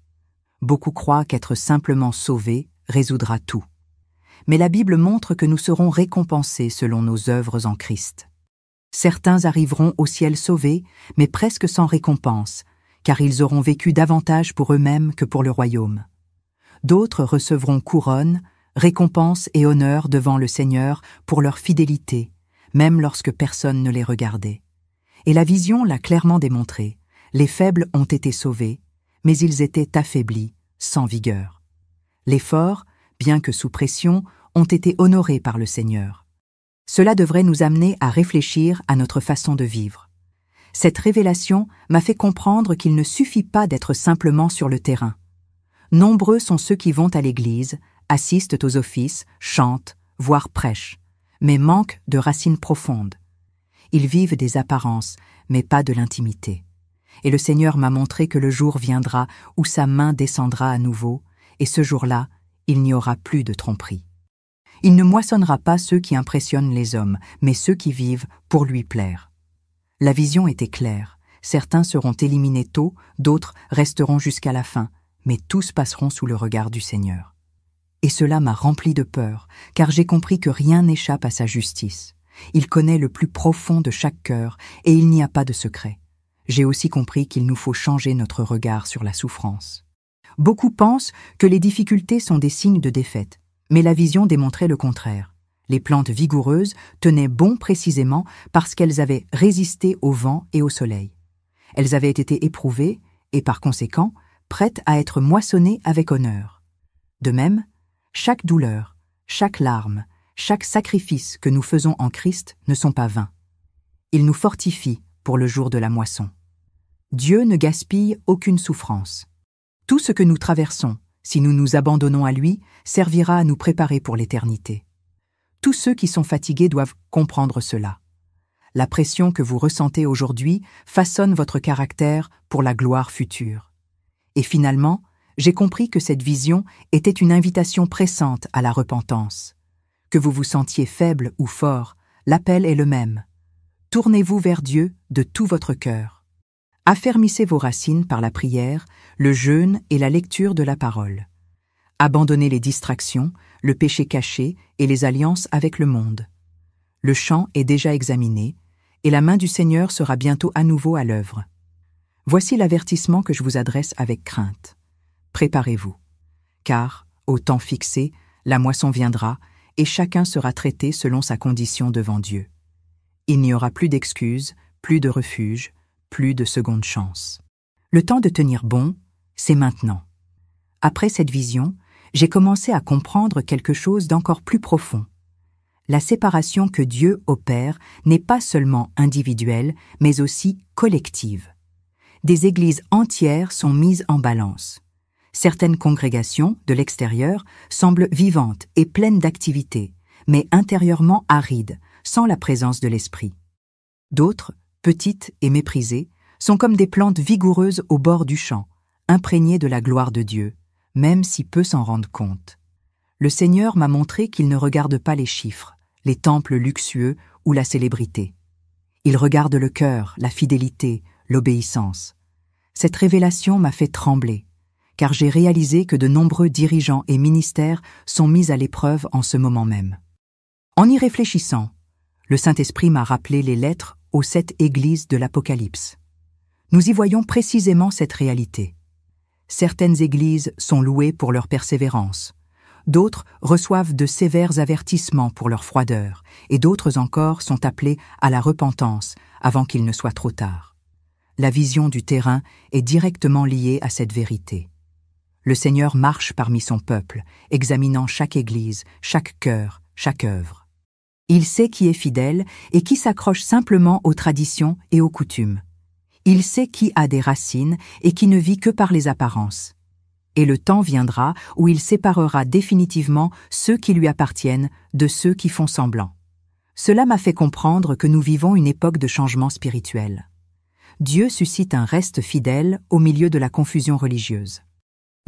Beaucoup croient qu'être simplement sauvés résoudra tout. Mais la Bible montre que nous serons récompensés selon nos œuvres en Christ. Certains arriveront au ciel sauvés, mais presque sans récompense, car ils auront vécu davantage pour eux-mêmes que pour le royaume. D'autres recevront couronne, récompense et honneur devant le Seigneur pour leur fidélité, même lorsque personne ne les regardait. Et la vision l'a clairement démontré. Les faibles ont été sauvés, mais ils étaient affaiblis, sans vigueur. Les forts, bien que sous pression, ont été honorés par le Seigneur. Cela devrait nous amener à réfléchir à notre façon de vivre. Cette révélation m'a fait comprendre qu'il ne suffit pas d'être simplement sur le terrain. Nombreux sont ceux qui vont à l'église, assistent aux offices, chantent, voire prêchent, mais manquent de racines profondes. Ils vivent des apparences, mais pas de l'intimité. Et le Seigneur m'a montré que le jour viendra où sa main descendra à nouveau, et ce jour-là, il n'y aura plus de tromperie. Il ne moissonnera pas ceux qui impressionnent les hommes, mais ceux qui vivent pour lui plaire. La vision était claire. Certains seront éliminés tôt, d'autres resteront jusqu'à la fin, mais tous passeront sous le regard du Seigneur. Et cela m'a rempli de peur, car j'ai compris que rien n'échappe à sa justice. Il connaît le plus profond de chaque cœur, et il n'y a pas de secret. J'ai aussi compris qu'il nous faut changer notre regard sur la souffrance. Beaucoup pensent que les difficultés sont des signes de défaite, mais la vision démontrait le contraire. Les plantes vigoureuses tenaient bon précisément parce qu'elles avaient résisté au vent et au soleil. Elles avaient été éprouvées et, par conséquent, prêtes à être moissonnées avec honneur. De même, chaque douleur, chaque larme, chaque sacrifice que nous faisons en Christ ne sont pas vains. Ils nous fortifient pour le jour de la moisson. Dieu ne gaspille aucune souffrance. Tout ce que nous traversons, si nous nous abandonnons à lui, servira à nous préparer pour l'éternité. Tous ceux qui sont fatigués doivent comprendre cela. La pression que vous ressentez aujourd'hui façonne votre caractère pour la gloire future. Et finalement, j'ai compris que cette vision était une invitation pressante à la repentance. Que vous vous sentiez faible ou fort, l'appel est le même. Tournez-vous vers Dieu de tout votre cœur. Affermissez vos racines par la prière, le jeûne et la lecture de la parole. Abandonnez les distractions, le péché caché et les alliances avec le monde. Le champ est déjà examiné, et la main du Seigneur sera bientôt à nouveau à l'œuvre. Voici l'avertissement que je vous adresse avec crainte. Préparez-vous, car, au temps fixé, la moisson viendra, et chacun sera traité selon sa condition devant Dieu. Il n'y aura plus d'excuses, plus de refuge, plus de seconde chance. Le temps de tenir bon, c'est maintenant. Après cette vision, j'ai commencé à comprendre quelque chose d'encore plus profond. La séparation que Dieu opère n'est pas seulement individuelle, mais aussi collective. Des églises entières sont mises en balance. Certaines congrégations, de l'extérieur, semblent vivantes et pleines d'activité, mais intérieurement arides, sans la présence de l'Esprit. D'autres, petites et méprisées, sont comme des plantes vigoureuses au bord du champ, imprégnées de la gloire de Dieu, même si peu s'en rendent compte. Le Seigneur m'a montré qu'il ne regarde pas les chiffres, les temples luxueux ou la célébrité. Il regarde le cœur, la fidélité, l'obéissance. Cette révélation m'a fait trembler, car j'ai réalisé que de nombreux dirigeants et ministères sont mis à l'épreuve en ce moment même. En y réfléchissant, le Saint-Esprit m'a rappelé les lettres aux 7 églises de l'Apocalypse. Nous y voyons précisément cette réalité. Certaines églises sont louées pour leur persévérance, d'autres reçoivent de sévères avertissements pour leur froideur, et d'autres encore sont appelées à la repentance avant qu'il ne soit trop tard. La vision du terrain est directement liée à cette vérité. Le Seigneur marche parmi son peuple, examinant chaque église, chaque cœur, chaque œuvre. Il sait qui est fidèle et qui s'accroche simplement aux traditions et aux coutumes. Il sait qui a des racines et qui ne vit que par les apparences. Et le temps viendra où il séparera définitivement ceux qui lui appartiennent de ceux qui font semblant. Cela m'a fait comprendre que nous vivons une époque de changement spirituel. Dieu suscite un reste fidèle au milieu de la confusion religieuse.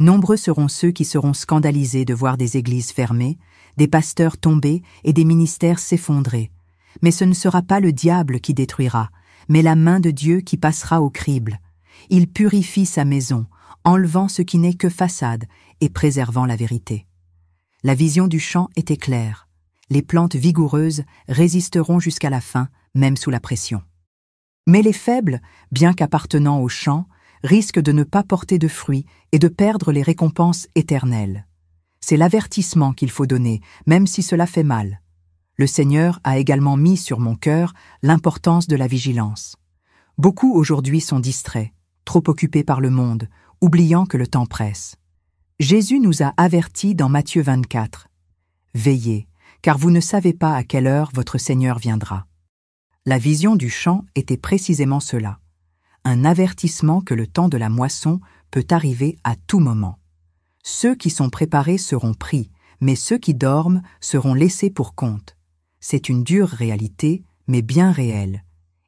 Nombreux seront ceux qui seront scandalisés de voir des églises fermées, des pasteurs tomber et des ministères s'effondrer. Mais ce ne sera pas le diable qui détruira, mais la main de Dieu qui passera au crible. Il purifie sa maison, enlevant ce qui n'est que façade et préservant la vérité. La vision du champ était claire. Les plantes vigoureuses résisteront jusqu'à la fin, même sous la pression. Mais les faibles, bien qu'appartenant au champ, risquent de ne pas porter de fruits et de perdre les récompenses éternelles. C'est l'avertissement qu'il faut donner, même si cela fait mal. Le Seigneur a également mis sur mon cœur l'importance de la vigilance. Beaucoup aujourd'hui sont distraits, trop occupés par le monde, oubliant que le temps presse. Jésus nous a avertis dans Matthieu 24. « Veillez, car vous ne savez pas à quelle heure votre Seigneur viendra. » La vision du champ était précisément cela. Un avertissement que le temps de la moisson peut arriver à tout moment. Ceux qui sont préparés seront pris, mais ceux qui dorment seront laissés pour compte. C'est une dure réalité, mais bien réelle.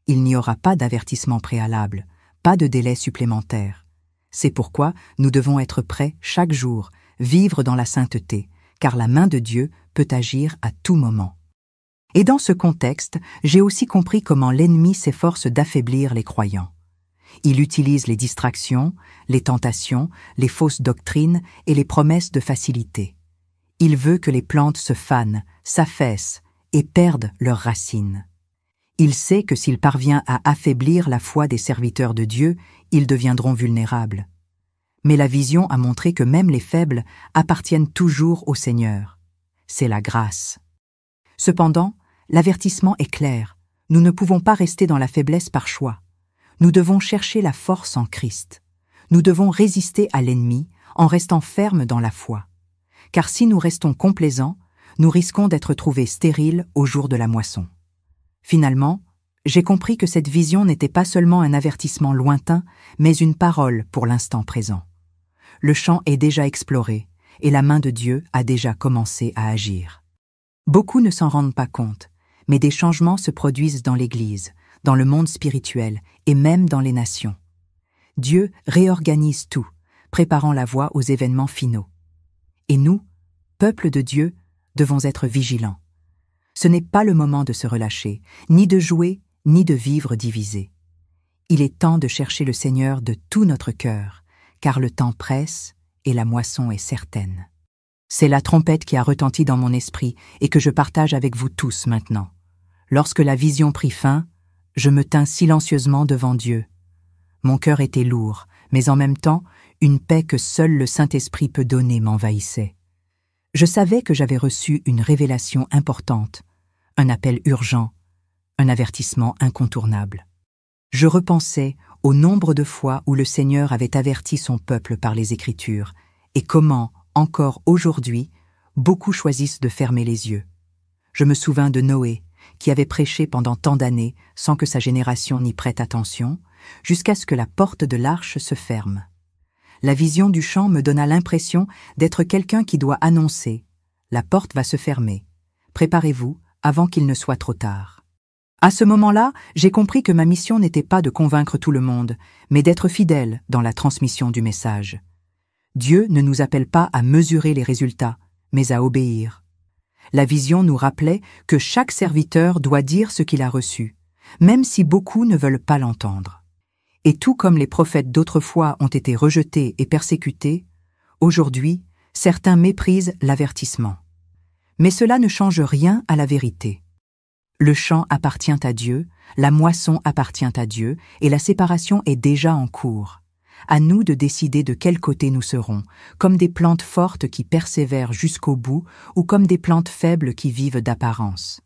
Il n'y aura pas d'avertissement préalable, pas de délai supplémentaire. C'est pourquoi nous devons être prêts chaque jour, vivre dans la sainteté, car la main de Dieu peut agir à tout moment. Et dans ce contexte, j'ai aussi compris comment l'ennemi s'efforce d'affaiblir les croyants. Il utilise les distractions, les tentations, les fausses doctrines et les promesses de facilité. Il veut que les plantes se fanent, s'affaissent et perdent leurs racines. Il sait que s'il parvient à affaiblir la foi des serviteurs de Dieu, ils deviendront vulnérables. Mais la vision a montré que même les faibles appartiennent toujours au Seigneur. C'est la grâce. Cependant, l'avertissement est clair. Nous ne pouvons pas rester dans la faiblesse par choix. Nous devons chercher la force en Christ. Nous devons résister à l'ennemi en restant fermes dans la foi. Car si nous restons complaisants, nous risquons d'être trouvés stériles au jour de la moisson. Finalement, j'ai compris que cette vision n'était pas seulement un avertissement lointain, mais une parole pour l'instant présent. Le champ est déjà exploré et la main de Dieu a déjà commencé à agir. Beaucoup ne s'en rendent pas compte, mais des changements se produisent dans l'Église, dans le monde spirituel et même dans les nations. Dieu réorganise tout, préparant la voie aux événements finaux. Et nous, peuple de Dieu, devons être vigilants. Ce n'est pas le moment de se relâcher, ni de jouer, ni de vivre divisé. Il est temps de chercher le Seigneur de tout notre cœur, car le temps presse et la moisson est certaine. C'est la trompette qui a retenti dans mon esprit et que je partage avec vous tous maintenant. Lorsque la vision prit fin, je me tins silencieusement devant Dieu. Mon cœur était lourd, mais en même temps, une paix que seul le Saint-Esprit peut donner m'envahissait. Je savais que j'avais reçu une révélation importante, un appel urgent, un avertissement incontournable. Je repensais au nombre de fois où le Seigneur avait averti son peuple par les Écritures et comment, encore aujourd'hui, beaucoup choisissent de fermer les yeux. Je me souvins de Noé, qui avait prêché pendant tant d'années sans que sa génération n'y prête attention, jusqu'à ce que la porte de l'arche se ferme. La vision du champ me donna l'impression d'être quelqu'un qui doit annoncer « La porte va se fermer. Préparez-vous avant qu'il ne soit trop tard. » À ce moment-là, j'ai compris que ma mission n'était pas de convaincre tout le monde, mais d'être fidèle dans la transmission du message. Dieu ne nous appelle pas à mesurer les résultats, mais à obéir. La vision nous rappelait que chaque serviteur doit dire ce qu'il a reçu, même si beaucoup ne veulent pas l'entendre. Et tout comme les prophètes d'autrefois ont été rejetés et persécutés, aujourd'hui, certains méprisent l'avertissement. Mais cela ne change rien à la vérité. Le champ appartient à Dieu, la moisson appartient à Dieu, et la séparation est déjà en cours. À nous de décider de quel côté nous serons, comme des plantes fortes qui persévèrent jusqu'au bout ou comme des plantes faibles qui vivent d'apparence.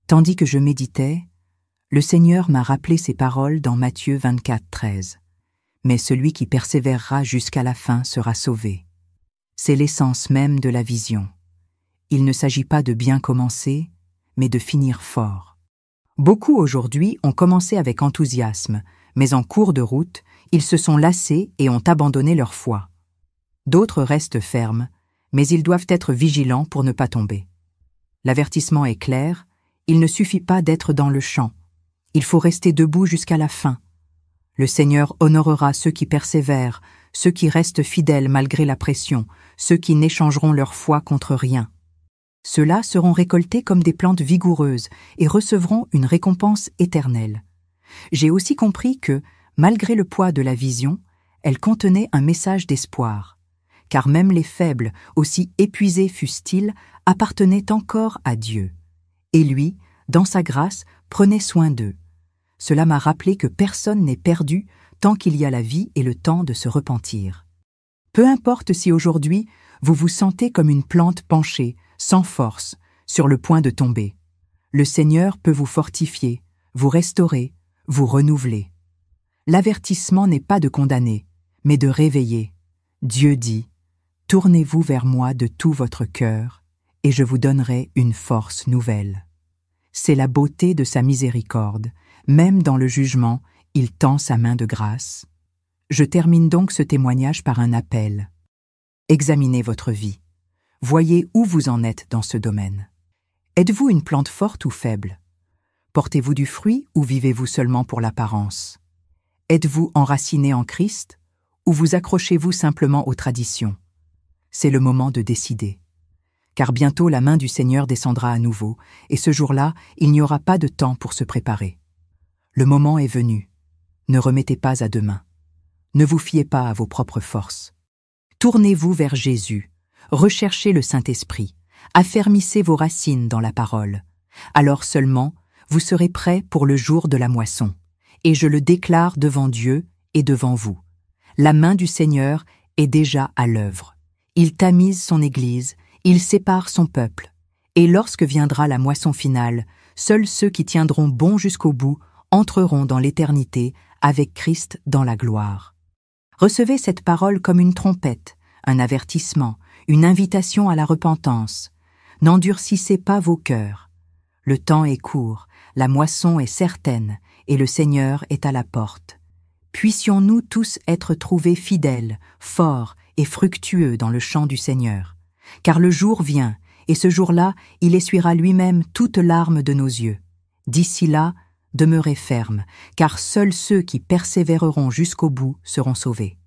Tandis que je méditais, le Seigneur m'a rappelé ces paroles dans Matthieu 24, 13. « Mais celui qui persévérera jusqu'à la fin sera sauvé. » C'est l'essence même de la vision. Il ne s'agit pas de bien commencer, mais de finir fort. Beaucoup aujourd'hui ont commencé avec enthousiasme, mais en cours de route, ils se sont lassés et ont abandonné leur foi. D'autres restent fermes, mais ils doivent être vigilants pour ne pas tomber. L'avertissement est clair, il ne suffit pas d'être dans le champ. Il faut rester debout jusqu'à la fin. Le Seigneur honorera ceux qui persévèrent, ceux qui restent fidèles malgré la pression, ceux qui n'échangeront leur foi contre rien. Ceux-là seront récoltés comme des plantes vigoureuses et recevront une récompense éternelle. J'ai aussi compris que, malgré le poids de la vision, elle contenait un message d'espoir. Car même les faibles, aussi épuisés fussent-ils, appartenaient encore à Dieu. Et lui, dans sa grâce, prenait soin d'eux. Cela m'a rappelé que personne n'est perdu tant qu'il y a la vie et le temps de se repentir. Peu importe si aujourd'hui vous vous sentez comme une plante penchée, sans force, sur le point de tomber. Le Seigneur peut vous fortifier, vous restaurer, vous renouveler. L'avertissement n'est pas de condamner, mais de réveiller. Dieu dit « Tournez-vous vers moi de tout votre cœur, et je vous donnerai une force nouvelle. » C'est la beauté de sa miséricorde. Même dans le jugement, il tend sa main de grâce. Je termine donc ce témoignage par un appel. Examinez votre vie. Voyez où vous en êtes dans ce domaine. Êtes-vous une plante forte ou faible? Portez-vous du fruit ou vivez-vous seulement pour l'apparence? Êtes-vous enraciné en Christ ou vous accrochez-vous simplement aux traditions? C'est le moment de décider. Car bientôt la main du Seigneur descendra à nouveau, et ce jour-là, il n'y aura pas de temps pour se préparer. Le moment est venu. Ne remettez pas à demain. Ne vous fiez pas à vos propres forces. Tournez-vous vers Jésus. Recherchez le Saint-Esprit. Affermissez vos racines dans la parole. Alors seulement, vous serez prêts pour le jour de la moisson. Et je le déclare devant Dieu et devant vous. La main du Seigneur est déjà à l'œuvre. Il tamise son Église, il sépare son peuple. Et lorsque viendra la moisson finale, seuls ceux qui tiendront bon jusqu'au bout entreront dans l'éternité avec Christ dans la gloire. Recevez cette parole comme une trompette, un avertissement, une invitation à la repentance. N'endurcissez pas vos cœurs. Le temps est court, la moisson est certaine, et le Seigneur est à la porte. Puissions-nous tous être trouvés fidèles, forts et fructueux dans le champ du Seigneur. Car le jour vient, et ce jour-là, il essuiera lui-même toute larme de nos yeux. D'ici là, demeurez fermes, car seuls ceux qui persévéreront jusqu'au bout seront sauvés.